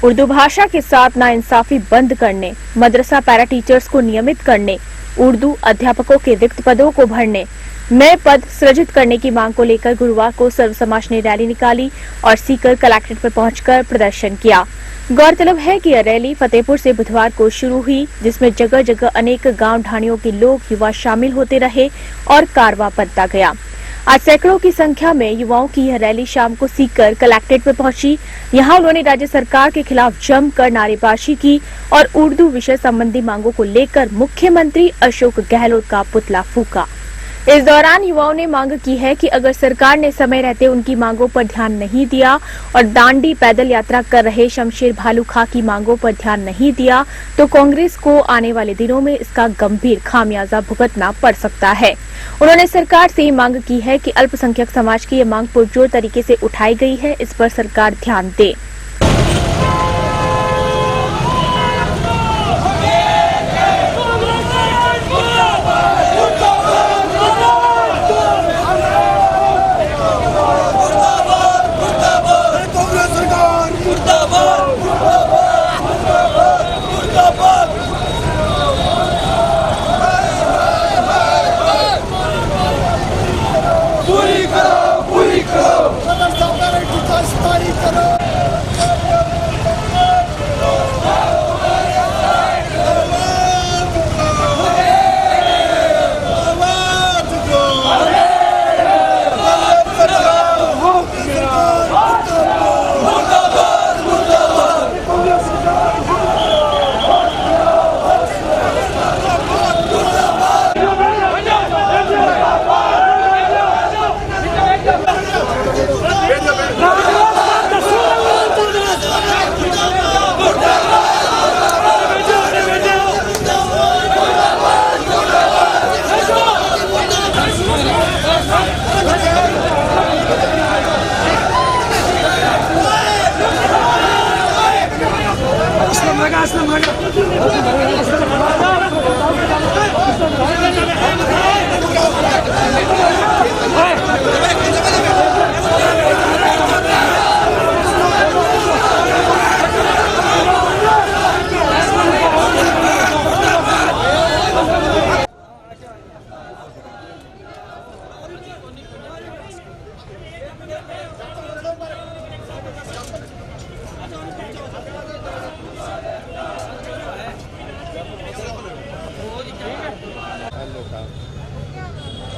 उर्दू भाषा के साथ नाइंसाफी बंद करने, मदरसा पैरा टीचर्स को नियमित करने, उर्दू अध्यापकों के रिक्त पदों को भरने, नए पद सृजित करने की मांग को लेकर गुरुवार को सर्व समाज ने रैली निकाली और सीकर कलेक्ट्रेट पर पहुंचकर प्रदर्शन किया। गौरतलब है कि यह रैली फतेहपुर से बुधवार को शुरू हुई, जिसमें जगह जगह अनेक गांव ढाणियों के लोग युवा शामिल होते रहे और कारवां बदता गया। आज सैकड़ों की संख्या में युवाओं की यह रैली शाम को सीकर कलेक्ट्रेट पर पहुंची। यहां उन्होंने राज्य सरकार के खिलाफ जमकर नारेबाजी की और उर्दू विषय संबंधी मांगों को लेकर मुख्यमंत्री अशोक गहलोत का पुतला फूंका। इस दौरान युवाओं ने मांग की है कि अगर सरकार ने समय रहते उनकी मांगों पर ध्यान नहीं दिया और दांडी पैदल यात्रा कर रहे शमशेर भालू खां की मांगों पर ध्यान नहीं दिया तो कांग्रेस को आने वाले दिनों में इसका गंभीर खामियाजा भुगतना पड़ सकता है। उन्होंने सरकार से मांग की है कि अल्पसंख्यक समाज की ये मांग पुरजोर तरीके से उठाई गई है, इस पर सरकार ध्यान दे।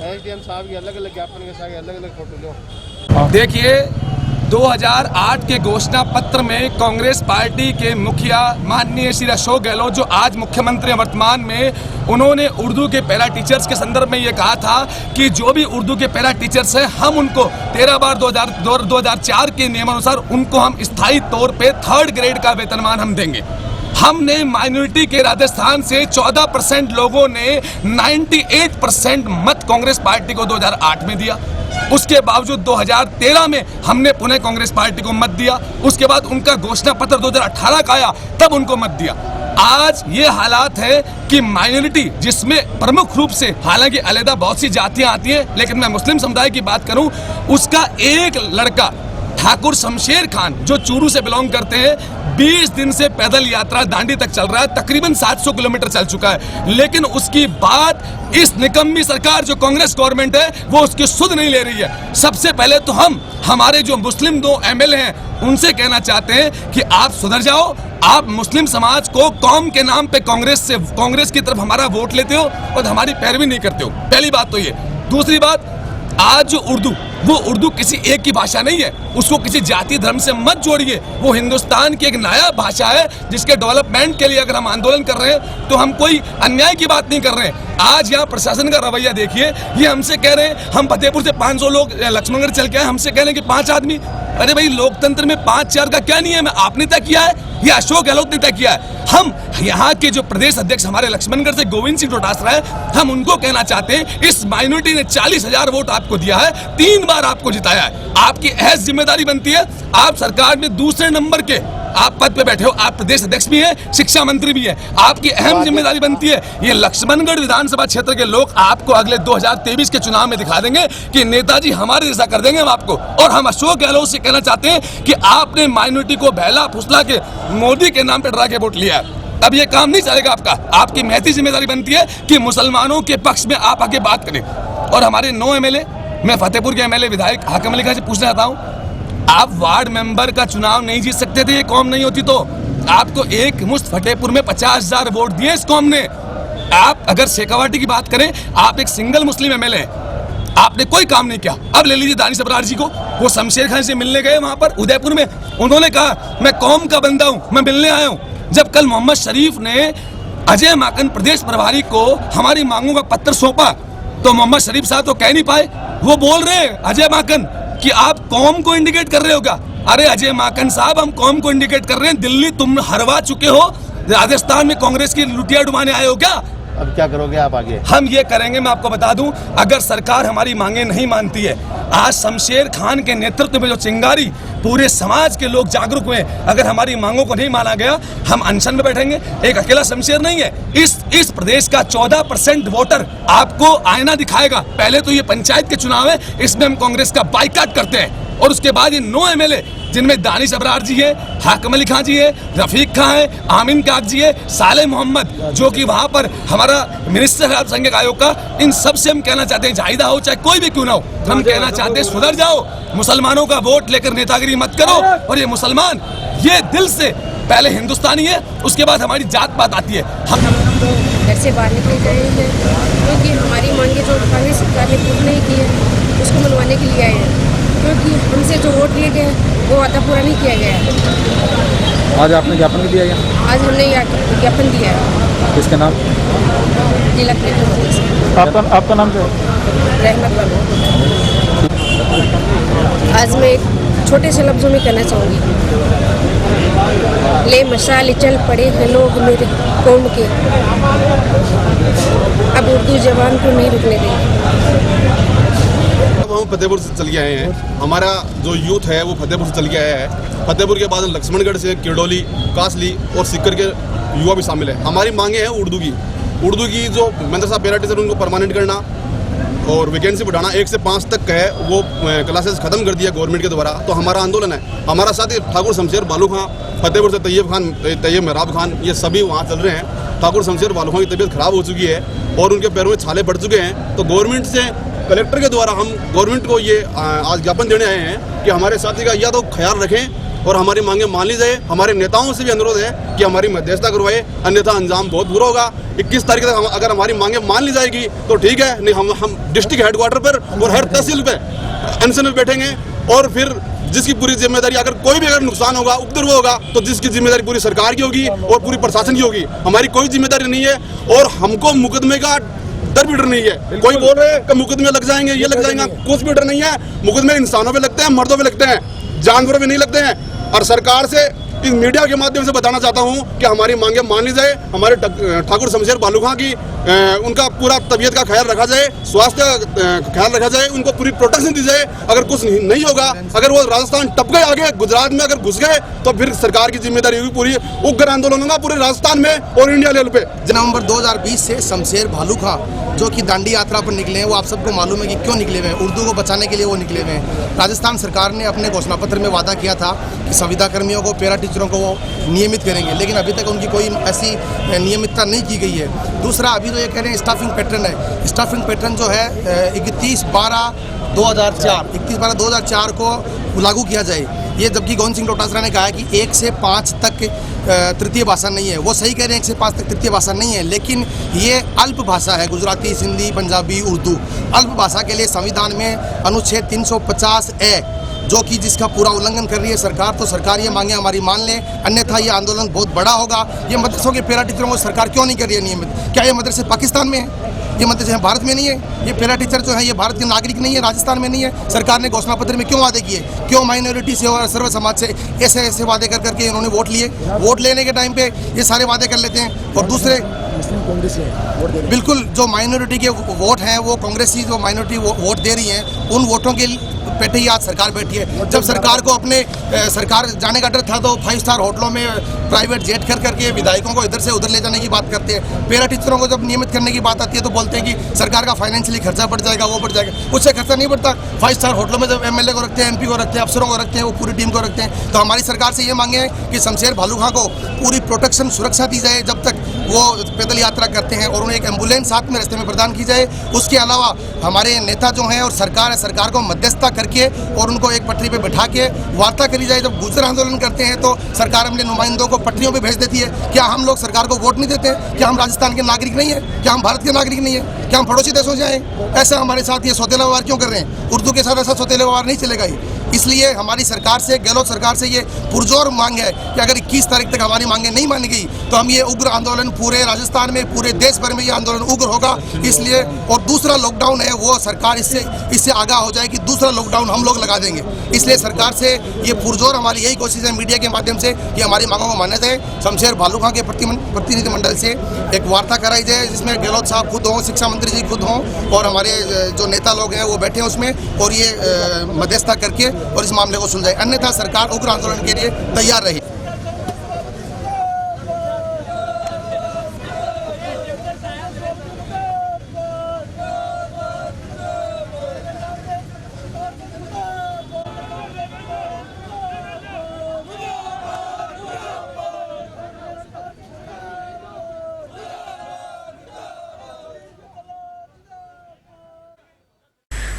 एसडीएम साहब की अलग-अलग ज्ञापन के साथ अलग-अलग फोटो लो। देखिए, 2008 के घोषणा पत्र में कांग्रेस पार्टी के मुखिया माननीय श्री अशोक गहलोत, जो आज मुख्यमंत्री वर्तमान में, उन्होंने उर्दू के पैरा टीचर्स के संदर्भ में ये कहा था कि जो भी उर्दू के पैरा टीचर्स हैं, हम उनको 13/2004 के नियमानुसार उनको हम स्थायी तौर पे 3rd ग्रेड का वेतनमान हम देंगे। हमने माइनॉरिटी के राजस्थान से 14% लोगों ने 98% मत कांग्रेस पार्टी को 2008 में दिया। उसके बावजूद 2013 में हमने पुनः कांग्रेस पार्टी को मत दिया। उसके बाद उनका घोषणा पत्र 2018 का आया, तब उनको मत दिया। आज ये हालात है कि माइनॉरिटी, जिसमें प्रमुख रूप से, हालांकि अलग बहुत सी जातियां आती हैं, लेकिन मैं मुस्लिम समुदाय की बात करूं, उसका एक लड़का ठाकुर शमशेर खान, जो चूरू से बिलोंग करते हैं, 20 दिन से पैदल यात्रा दांडी तक चल रहा है, तकरीबन 700 किलोमीटर चल चुका है, लेकिन उसकी बात इस निकम्मी सरकार जो कांग्रेस गवर्नमेंट है वो उसकी सुध नहीं ले रही है। सबसे पहले तो हमारे जो मुस्लिम 2 एमएलए हैं उनसे कहना चाहते हैं कि आप सुधर जाओ। आप मुस्लिम समाज को कौम के नाम पे कांग्रेस की तरफ हमारा वोट लेते हो और हमारी पैरवी नहीं करते हो। पहली बात तो ये। दूसरी बात, आज जो उर्दू किसी एक की भाषा नहीं है, उसको किसी जाति धर्म से मत जोड़िए। वो हिंदुस्तान की एक नायाब भाषा है, जिसके डेवलपमेंट के लिए अगर हम आंदोलन कर रहे हैं तो हम कोई अन्याय की बात नहीं कर रहे हैं। आज यहाँ प्रशासन का रवैया देखिए, ये हमसे कह रहे हैं, हम फतेहपुर से 500 लोग लक्ष्मणगढ़ चल के आए, हमसे कह रहे हैं कि 5 आदमी। अरे भाई, लोकतंत्र में 5-4 का क्या नियम है? आपने तय किया है या अशोक गहलोत ने तय किया है? हम यहाँ के जो प्रदेश अध्यक्ष हमारे लक्ष्मणगढ़ से गोविंद सिंह डोटासरा है, हम उनको कहना चाहते हैं, इस माइनॉरिटी ने 40,000 वोट आपको दिया है, 3 बार आपको जिताया है। आपकी अहम जिम्मेदारी बनती है, आप सरकार में दूसरे नंबर के आप पद पे बैठे हो, आप प्रदेश अध्यक्ष भी हैं, शिक्षा मंत्री भी हैं, आपकी अहम जिम्मेदारी बनती है। ये लक्ष्मणगढ़ विधानसभा क्षेत्र के लोग आपको अगले 2023 के चुनाव में दिखा देंगे कि नेताजी हमारे जैसा कर देंगे हम आपको। और हम अशोक गहलोत से कहना चाहते हैं कि आपने माइनॉरिटी को बहला फुसला के मोदी के नाम पर डरा के वोट लिया है। अब ये काम नहीं चलेगा आपका। आपकी महती जिम्मेदारी बनती है कि मुसलमानों के पक्ष में आप आगे बात करें। और हमारे 9 एमएलए, मैं फतेहपुर के एमएलए विधायक हाकिम अली खान से पूछना चाहता हूँ, आप वार्ड मेंबर का चुनाव नहीं जीत सकते थे ये कौम नहीं होती तो? आपको एक मुश्त फतेहपुर में 50,000 वोट दिए इस कौम ने। आप अगर शेखावाटी की बात करें, आप एक सिंगल मुस्लिम एमएलए हैं, आपने कोई काम नहीं किया। अब ले लीजिए दानिश अबरार जी को, वो शमशेर खान से मिलने गए वहां पर उदयपुर में, उन्होंने कहा मैं कौम का बंदा हूं, मैं मिलने आया हूं। जब कल मोहम्मद शरीफ ने अजय माकन प्रदेश प्रभारी को हमारी मांगों का पत्र सौंपा तो मोहम्मद शरीफ साहब तो कह नहीं पाए। वो बोल रहे हैं अजय माकन कि आप कौम को इंडिकेट कर रहे हो क्या? अरे अजय माकन साहब, हम कौम को इंडिकेट कर रहे हैं। दिल्ली तुम हरवा चुके हो, राजस्थान में कांग्रेस की लुटिया डुबाने आए हो क्या? अब क्या करोगे आप आगे? हम ये करेंगे, मैं आपको बता दूं, अगर सरकार हमारी मांगे नहीं मानती है, आज शमशेर खान के नेतृत्व में जो चिंगारी पूरे समाज के लोग जागरूक हुए, अगर हमारी मांगों को नहीं माना गया, हम अनशन में बैठेंगे। एक अकेला शमशेर नहीं है, इस प्रदेश का 14% वोटर आपको आईना दिखाएगा। पहले तो ये पंचायत के चुनाव है, इसमें हम कांग्रेस का बाइकाट करते हैं। और उसके बाद ये 9 एमएलए जिनमें दानिश अबरार जी है, हाकिम अली खान जी है, रफीक खान है, आमीन काक जी है, साले मोहम्मद जो कि वहां पर हमारा मिनिस्टर है अल्पसंख्यक आयोग का, इन सब से हम कहना चाहते हैं, जाहिदा हो चाहे कोई भी क्यों ना हो, हम कहना चाहते हैं सुधर जाओ। मुसलमानों का वोट लेकर नेतागिरी मत करो। और ये मुसलमान ये दिल से पहले हिंदुस्तानी है, उसके बाद हमारी जात पात आती है। हम घर से बाहर निकले गए हैं क्योंकि हमारी मांगे जो कांग्रेस सरकार ने पूरी नहीं की है उसको मनवाने के लिए आए हैं, क्योंकि हमसे जो वोट लिए गए वो वादा पूरा नहीं किया गया है। आज आपने ज्ञापन भी दिया है? आज हमने ज्ञापन दिया है। किसके नाम? जिला कलेक्टर। आपका नाम क्या है? रहमत बाबू। आज मैं एक छोटे से लफ्ज़ों में कहना चाहूँगी, ले मशाल चल पड़े हैं लोग मेरे कौम के, अब उर्दू जवान को नहीं रुकने देंगे। अब हम फतेहपुर से चल के आए हैं, हमारा जो यूथ है वो फतेहपुर से चल के आया है। फतेहपुर के बाद लक्ष्मणगढ़ से किरडोली, कासली और सिक्कर के युवा भी शामिल है। हमारी मांगे हैं उर्दू की जो मदरसा पैरा टीचर उनको परमानेंट करना और वैकेंसी बढ़ाना, 1 से 5 तक का है वो क्लासेस खत्म कर दिया गवर्नमेंट के द्वारा। तो हमारा आंदोलन है। हमारा साथी ठाकुर शमशेर बालू खां, फतेहपुर से तैयब मेहराब खान, ये सभी वहाँ चल रहे हैं। ठाकुर शमशेर बालू खां की तबीयत खराब हो चुकी है और उनके पैरों में छाले पड़ चुके हैं। तो गवर्नमेंट से, कलेक्टर के द्वारा हम गवर्नमेंट को ये आज ज्ञापन देने आए हैं कि हमारे साथी का या तो ख्याल रखें और हमारी मांगे मान ली जाए। हमारे नेताओं से भी अनुरोध है कि हमारी मध्यस्थता करवाए, अन्यथा अंजाम बहुत बुरा होगा। 21 तारीख तक अगर हमारी मांगे मान ली जाएगी तो ठीक है, नहीं हम डिस्ट्रिक्ट हेडक्वार्टर पर और हर तहसील पे अनशन में बैठेंगे और फिर जिसकी पूरी जिम्मेदारी, अगर कोई भी अगर नुकसान होगा, उपद्रव होगा, तो जिसकी जिम्मेदारी पूरी सरकार की होगी और पूरी प्रशासन की होगी। हमारी कोई जिम्मेदारी नहीं है और हमको मुकदमे का डर भी डर नहीं है। कोई बोल रहे हैं कि मुकदमे लग जाएंगे, ये लग जाएंगे, कुछ भी डर नहीं है। मुकदमे इंसानों पे लगते हैं, मर्दों पे लगते हैं, जानवरों पे नहीं लगते हैं। और सरकार से इस मीडिया के माध्यम से बताना चाहता हूं कि हमारी मांगे मान ली जाए। हमारे ठाकुर शमशेर बालू खां की उनका पूरा तबीयत का ख्याल रखा जाए, स्वास्थ्य का ख्याल रखा जाए, उनको पूरी प्रोटेक्शन दी जाए। अगर कुछ नहीं होगा, अगर वो राजस्थान टप गए आगे, गुजरात में अगर घुस गए, तो फिर सरकार की जिम्मेदारी होगी पूरी उग्र आंदोलन होगा पूरे राजस्थान में और इंडिया लेवल पे। नवंबर 2020 से शमशेर बालू खां जो कि दांडी यात्रा पर निकले हैं, वो आप सबको मालूम है कि क्यों निकले हुए हैं। उर्दू को बचाने के लिए वो निकले हुए हैं। राजस्थान सरकार ने अपने घोषणा पत्र में वादा किया था कि संविदा कर्मियों को, पैरा टीचरों को वो नियमित करेंगे, लेकिन अभी तक उनकी कोई ऐसी नियमितता नहीं की गई है। दूसरा, अभी तो ये कह रहे हैं स्टाफिंग पैटर्न है। स्टाफिंग पैटर्न जो है 31/12/2004 को लागू किया जाए। ये जबकि गोविंद सिंह डोटासरा ने कहा है कि 1 से 5 तक तृतीय भाषा नहीं है। वो सही कह रहे हैं, 1 से 5 तक तृतीय भाषा नहीं है, लेकिन ये अल्प भाषा है। गुजराती, सिंधी, पंजाबी, उर्दू अल्प भाषा के लिए संविधान में अनुच्छेद 350A जो कि जिसका पूरा उल्लंघन कर रही है सरकार। तो सरकार ये मांगे हमारी मान ले, अन्यथा ये आंदोलन बहुत बड़ा होगा। ये मदरसों के पैरा टीचरों को सरकार क्यों नहीं कर रही है नियमित? क्या ये मदरसे पाकिस्तान में है? ये मदरसे भारत में नहीं है? ये पैरा टीचर जो है ये भारत के नागरिक नहीं है, राजस्थान में नहीं है? सरकार ने घोषणा पत्र में क्यों वादे किए? क्यों माइनॉरिटी से और सर्व समाज से ऐसे वादे कर करके इन्होंने वोट लिए? वोट लेने के टाइम पे ये सारे वादे कर लेते हैं। और दूसरे, बिल्कुल जो माइनॉरिटी के वोट हैं, वो कांग्रेसी जो माइनॉरिटी वोट दे रही हैं, उन वोटों के बैठे ही आज सरकार बैठी है। जब सरकार को अपने सरकार जाने का डर था तो 5 स्टार होटलों में प्राइवेट जेट कर करके विधायकों को इधर से उधर ले जाने की बात करते हैं। पैरा टीचरों को जब नियमित करने की बात आती है तो बोलते हैं कि सरकार का फाइनेंशियली खर्चा बढ़ जाएगा, वो बढ़ जाएगा। उससे खर्चा नहीं बढ़ता। 5 स्टार होटलों में जब एमएलए को रखते हैं, एमपी को रखते हैं, अफसरों को रखते हैं, वो पूरी टीम को रखते हैं। तो हमारी सरकार से ये मांगे हैं कि शमशेर भालू खां को पूरी प्रोटेक्शन सुरक्षा दी जाए जब तक वो पैदल यात्रा करते हैं, और उन्हें एक एम्बुलेंस साथ में रास्ते में प्रदान की जाए। उसके अलावा हमारे नेता जो हैं और सरकार है, सरकार को मध्यस्थता करके और उनको एक पटरी पे बैठा के वार्ता करी जाए। जब गुजर आंदोलन करते हैं तो सरकार अपने नुमाइंदों को पटरियों पे भेज देती है। क्या हम लोग सरकार को वोट नहीं देते? क्या हम राजस्थान के नागरिक नहीं है? क्या हम भारत के नागरिक नहीं है? क्या हम पड़ोसी देशों से आए? ऐसा हमारे साथ ये सौतेला व्यवहार क्यों कर रहे हैं? उर्दू के साथ ऐसा सौतेला व्यवहार नहीं चलेगा ये। इसलिए हमारी सरकार से, गहलोत सरकार से ये पुरजोर मांग है कि अगर 21 तारीख तक हमारी मांगें नहीं मानी गई तो हम ये उग्र आंदोलन पूरे राजस्थान में, पूरे देश भर में ये आंदोलन उग्र होगा। इसलिए और दूसरा लॉकडाउन है वो सरकार इससे आगाह हो जाए कि दूसरा लॉकडाउन हम लोग लगा देंगे। इसलिए सरकार से ये पुरजोर हमारी यही कोशिश है मीडिया के माध्यम से कि हमारी मांगों को मान्यता है। शमशेर भालू खां के प्रतिनिधिमंडल से एक वार्ता कराई जाए जिसमें गहलोत साहब खुद हों, शिक्षा मंत्री जी खुद हों और हमारे जो नेता लोग हैं वो बैठे हैं उसमें, और ये मध्यस्थता करके और इस मामले को सुलझाए। अन्यथा सरकार उग्र आंदोलन के लिए तैयार रही।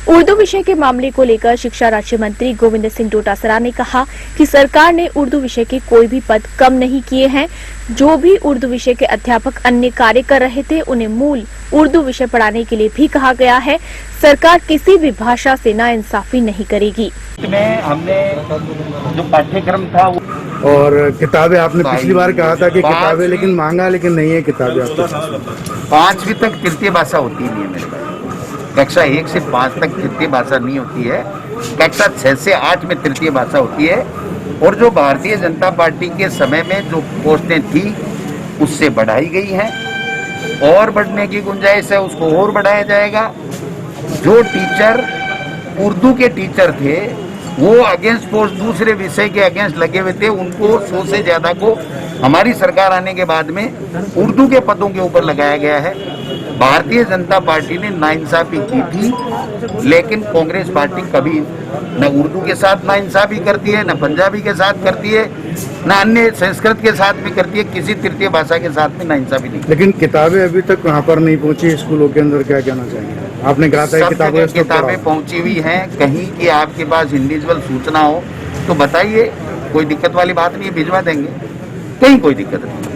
उर्दू विषय के मामले को लेकर शिक्षा राज्य मंत्री गोविंद सिंह डोटासरा ने कहा कि सरकार ने उर्दू विषय के कोई भी पद कम नहीं किए हैं। जो भी उर्दू विषय के अध्यापक अन्य कार्य कर रहे थे उन्हें मूल उर्दू विषय पढ़ाने के लिए भी कहा गया है। सरकार किसी भी भाषा से नाइंसाफी नहीं करेगी। में हमने जो पाठ्यक्रम था वो और किताबें आपने पिछली बार कहा था कि किताबें लेकिन मांगा लेकिन नहीं है किताबें आपके 5वीं तक तृतीय भाषा होती नहीं है मेरे पास। कक्षा 1 से 5 तक तृतीय भाषा नहीं होती है। कक्षा 6 से 8 में तृतीय भाषा होती है। और जो भारतीय जनता पार्टी के समय में जो पोस्टें थी उससे बढ़ाई गई हैं और बढ़ने की गुंजाइश है, उसको और बढ़ाया जाएगा। जो टीचर उर्दू के टीचर थे वो अगेंस्ट पोस्ट दूसरे विषय के अगेंस्ट लगे हुए थे, उनको 100 से ज़्यादा को हमारी सरकार आने के बाद में उर्दू के पदों के ऊपर लगाया गया है। भारतीय जनता पार्टी ने नाइंसाफी की थी, लेकिन कांग्रेस पार्टी कभी न उर्दू के साथ नाइंसाफी करती है, न पंजाबी के साथ करती है, न अन्य संस्कृत के साथ भी करती है। किसी तृतीय भाषा के साथ में नाइंसाफी नहीं। लेकिन किताबें अभी तक वहाँ पर नहीं पहुँची स्कूलों के अंदर, क्या कहना चाहिए? आपने कहा था किताबें पहुँची हुई हैं। कहीं की आपके पास इंडिविजुअल सूचना हो तो बताइए, कोई दिक्कत वाली बात नहीं है, भिजवा देंगे, कहीं कोई दिक्कत नहीं।